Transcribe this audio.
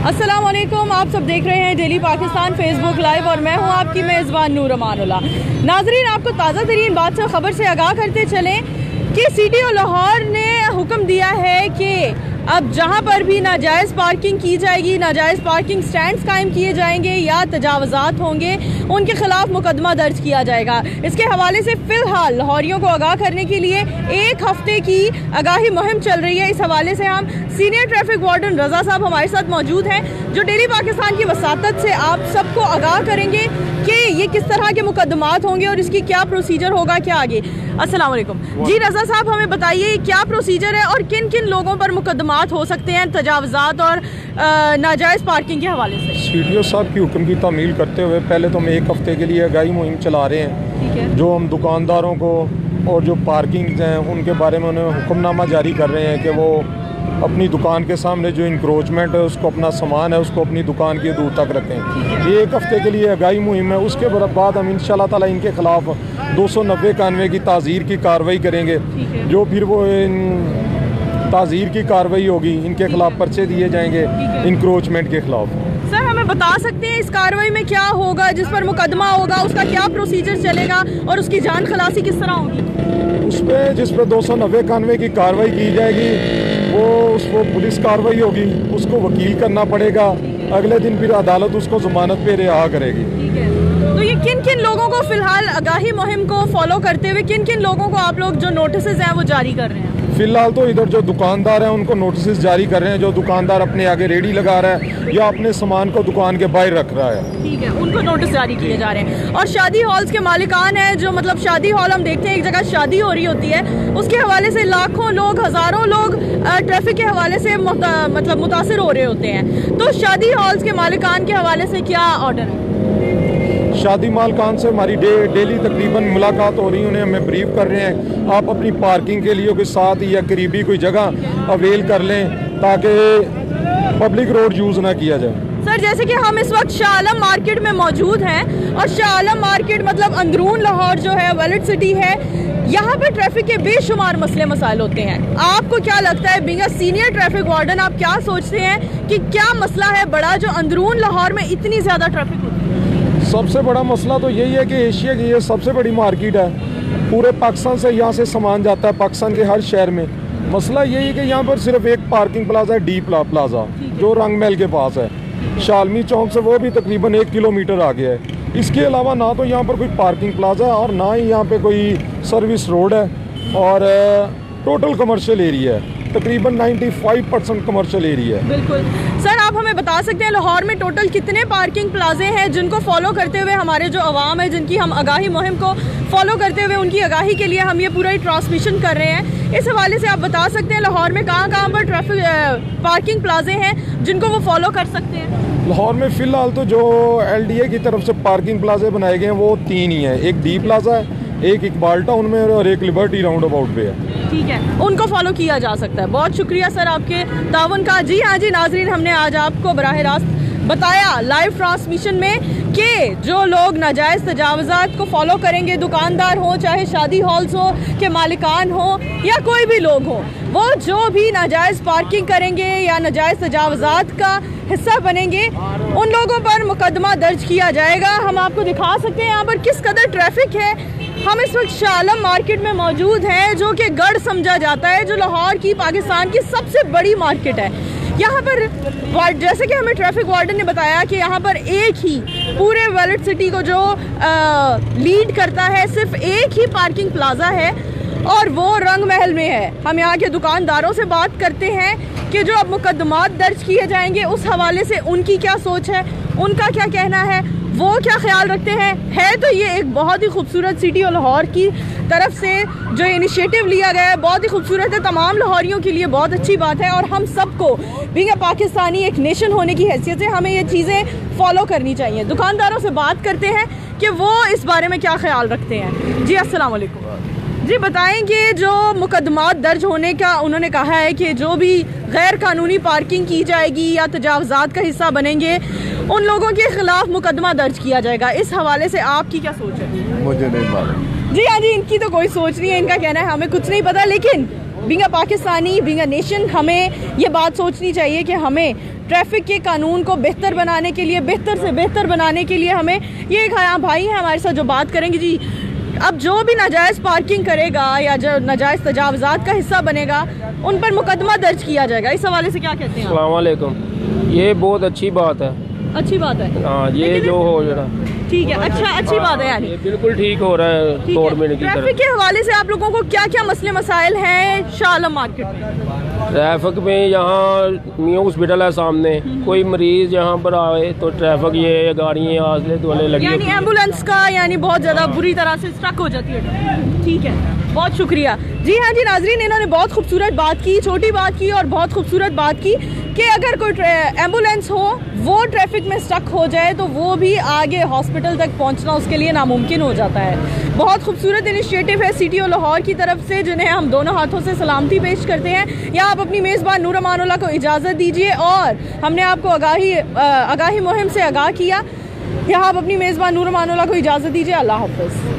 अस्सलाम वालेकुम, आप सब देख रहे हैं डेली पाकिस्तान फेसबुक लाइव और मैं हूं आपकी मेज़बान नूर अमानुल्लाह। नाजरीन, आपको ताज़ा तरीन बात से खबर से आगाह करते चलें कि सिटी ऑफ लाहौर ने हुक्म दिया है कि अब जहां पर भी नाजायज़ पार्किंग की जाएगी, नाजायज़ पार्किंग स्टैंड्स कायम किए जाएंगे या तजावज़ात होंगे, उनके खिलाफ मुकदमा दर्ज किया जाएगा। इसके हवाले से फ़िलहाल लाहौरियों को आगाह करने के लिए एक हफ्ते की आगाही मुहिम चल रही है। इस हवाले से हम सीनियर ट्रैफिक वार्डन रज़ा साहब हमारे साथ मौजूद हैं, जो डेली पाकिस्तान की वसातत से आप सबको आगाह करेंगे कि ये किस तरह के मुकदमात होंगे और इसकी क्या प्रोसीजर होगा, क्या आगे। अस्सलाम वालेकुम जी रज़ा साहब, हमें बताइए क्या प्रोसीजर है और किन किन लोगों पर मुकदमात हो सकते हैं तजावज़ात और नाजायज़ पार्किंग के हवाले से। सीटीओ साहब की हुक्म की तामील करते हुए पहले तो हम एक हफ्ते के लिए आगाही मुहिम चला रहे हैं। ठीक है। जो हम दुकानदारों को और जो पार्किंग हैं उनके बारे में उन्हें हुक्मनामा जारी कर रहे हैं कि वो अपनी दुकान के सामने जो इंक्रोचमेंट है उसको, अपना सामान है उसको अपनी दुकान की दूर तक रखें। ये एक हफ्ते के लिए आगाही मुहिम है। उसके बाद हम इंशाल्लाह ताला इनके खिलाफ 290 की ताज़ीर की कार्रवाई करेंगे। जो फिर वो ताज़ीर की कार्रवाई होगी, इनके खिलाफ पर्चे दिए जाएंगे इंक्रोचमेंट के खिलाफ। सर, हमें बता सकते हैं इस कार्रवाई में क्या होगा, जिस पर मुकदमा होगा उसका क्या प्रोसीजर चलेगा और उसकी जान खलासी किस तरह होगी? उस पर जिस पर 290 की कार्रवाई की जाएगी वो उसको पुलिस कार्रवाई होगी, उसको वकील करना पड़ेगा। अगले दिन फिर अदालत उसको जमानत पे रिहा करेगी। ठीक है। तो ये किन किन लोगों को फिलहाल आगाही मुहिम को फॉलो करते हुए किन किन लोगों को आप लोग जो नोटिस हैं वो जारी कर रहे हैं? फिलहाल तो इधर जो दुकानदार हैं उनको नोटिस जारी कर रहे हैं। जो दुकानदार अपने आगे रेडी लगा रहा है या अपने सामान को दुकान के बाहर रख रहा है, ठीक है, उनको नोटिस जारी किए जा रहे हैं। और शादी हॉल्स के मालिकान हैं, जो मतलब शादी हॉल हम देखते हैं एक जगह शादी हो रही होती है, उसके हवाले से लाखों लोग, हज़ारों लोग ट्रैफिक के हवाले से मतलब मुतासिर हो रहे होते हैं। तो शादी हॉल्स के मालिकान के हवाले से क्या ऑर्डर है? शादी मालकान से हमारी डेली तकरीबन मुलाकात हो रही है। उन्हें हमें ब्रीफ कर रहे हैं आप अपनी पार्किंग के लिए कोई साथ या करीबी कोई जगह अवेल कर लें ताकि पब्लिक रोड यूज़ ना किया जाए। सर, जैसे कि हम इस वक्त शाह आलम मार्केट में मौजूद हैं और शाह आलम मार्केट मतलब अंदरून लाहौर जो है वैलिड सिटी है, यहाँ पे ट्रैफिक के बेशुमार मसले मसाइल होते हैं। आपको क्या लगता है, being a senior traffic warden, आप क्या सोचते हैं कि क्या मसला है बड़ा जो अंदरून लाहौर में इतनी ज़्यादा ट्रैफिक होती है? सबसे बड़ा मसला तो यही है कि एशिया की ये सबसे बड़ी मार्केट है। पूरे पाकिस्तान से यहाँ से सामान जाता है, पाकिस्तान के हर शहर में। मसला यही है कि यहाँ पर सिर्फ एक पार्किंग प्लाजा है, डी प्लाजा, जो रंग महल के पास है। शालमी चौक से वो भी तकरीबन 1 किलोमीटर आगे है। इसके अलावा ना तो यहाँ पर कोई पार्किंग प्लाजा है और ना ही यहाँ पे कोई सर्विस रोड है और टोटल कमर्शियल एरिया है। तकरीबन 95% कमर्शियल एरिया है। बिल्कुल। सर, आप हमें बता सकते हैं लाहौर में टोटल कितने पार्किंग प्लाजे हैं जिनको फॉलो करते हुए हमारे जो अवाम है, जिनकी हम आगाही मुहिम को फॉलो करते हुए उनकी आगाही के लिए हम ये पूरा ही ट्रांसमिशन कर रहे हैं। इस हवाले से आप बता सकते हैं लाहौर में कहाँ कहाँ पर ट्रैफिक पार्किंग प्लाजे हैं जिनको वो फॉलो कर सकते हैं? लाहौर में फ़िलहाल तो जो LDA की तरफ से पार्किंग प्लाजे बनाए गए हैं वो 3 ही हैं। एक डी प्लाजा है, एक इकबाल टाउन में और एक लिबर्टी राउंड अबाउट पे है। ठीक है, उनको फॉलो किया जा सकता है। बहुत शुक्रिया सर आपके ताउन का। जी हाँ जी नाजरीन, हमने आज आपको बराह रास्त बताया लाइव ट्रांसमिशन में कि जो लोग नाजायज़ तजावज़ात को फॉलो करेंगे, दुकानदार हो चाहे शादी हॉल्स हो के मालिकान हो या कोई भी लोग हो, वो जो भी नाजायज़ पार्किंग करेंगे या नाजायज़ तजावज़ात का हिस्सा बनेंगे, उन लोगों पर मुकदमा दर्ज किया जाएगा। हम आपको दिखा सकते हैं यहाँ पर किस कदर ट्रैफिक है। हम इस वक्त शाह आलम मार्केट में मौजूद हैं, जो कि गढ़ समझा जाता है, जो लाहौर की, पाकिस्तान की सबसे बड़ी मार्केट है। यहाँ पर जैसे कि हमें ट्रैफिक वार्डन ने बताया कि यहाँ पर एक ही पूरे वैलिड सिटी को जो लीड करता है, सिर्फ एक ही पार्किंग प्लाजा है और वो रंग महल में है। हम यहाँ के दुकानदारों से बात करते हैं कि जो अब मुकदमात दर्ज किए जाएंगे उस हवाले से उनकी क्या सोच है, उनका क्या कहना है, वो क्या ख्याल रखते हैं। है तो ये एक बहुत ही खूबसूरत सिटी और लाहौर की तरफ से जो इनिशिएटिव लिया गया है बहुत ही खूबसूरत है, तमाम लाहौरियों के लिए बहुत अच्छी बात है और हम सबको बीइंग अ पाकिस्तानी एक नेशन होने की हैसियत से हमें ये चीज़ें फॉलो करनी चाहिए। दुकानदारों से बात करते हैं कि वो इस बारे में क्या ख्याल रखते हैं। जी अस्सलाम वालेकुम जी, बताएंगे जो मुकदमात दर्ज होने का उन्होंने कहा है कि जो भी गैर कानूनी पार्किंग की जाएगी या तजावज़ात का हिस्सा बनेंगे उन लोगों के खिलाफ मुकदमा दर्ज किया जाएगा। इस हवाले से आपकी क्या सोच है? मुझे नहीं मालूम। जी हाँ जी, इनकी तो कोई सोच नहीं है, इनका कहना है हमें कुछ नहीं पता, लेकिन being a Pakistani, being a nation, हमें ये बात सोचनी चाहिए कि हमें ट्रैफिक के कानून को बेहतर बनाने के लिए, बेहतर से बेहतर बनाने के लिए हमें, ये एक भाई हैं हमारे साथ जो बात करेंगे। जी, अब जो भी नाजायज़ पार्किंग करेगा या जो नाजायज़ तजावज़ात का हिस्सा बनेगा उन पर मुकदमा दर्ज किया जाएगा। इस हवाले से क्या कहते हैं? अस्सलाम वालेकुम। ये बहुत अच्छी बात है। अच्छी बात है। हाँ, ये जो हो जरा ठीक है, अच्छा, अच्छी बात है यानी बिल्कुल ठीक हो रहा है गवर्नमेंट की तरफ। ट्रैफिक के हवाले से आप लोगों को क्या क्या मसले मसाइल हैं शाह आलम मार्केट में? ट्रैफिक में यहाँ न्यू हॉस्पिटल है सामने, कोई मरीज यहाँ पर आए तो ट्रैफिक ये गाड़ियाँ आसले धोने लगी, यानी एम्बुलेंस का यानी बहुत ज़्यादा बुरी तरह से स्ट्रक हो जाती है। ठीक है, बहुत शुक्रिया। जी हाँ जी नाजरीन, इन्होंने बहुत खूबसूरत बात की, छोटी बात की और बहुत खूबसूरत बात की कि अगर कोई एम्बुलेंस हो वो ट्रैफिक में स्टक हो जाए तो वो भी आगे हॉस्पिटल तक पहुंचना उसके लिए नामुमकिन हो जाता है। बहुत खूबसूरत इनिशिएटिव है सिटी ऑफ लाहौर की तरफ से, जिन्हें हम दोनों हाथों से सलामती पेश करते हैं। या आप अपनी मेज़बान नूर अमानुल्लाह को इजाज़त दीजिए और हमने आपको आगाही मुहिम से आगाह किया। यहाँ आप अपनी मेज़बान नूर अमानुल्लाह को इजाज़त दीजिए। अल्लाह हाफ़िज़।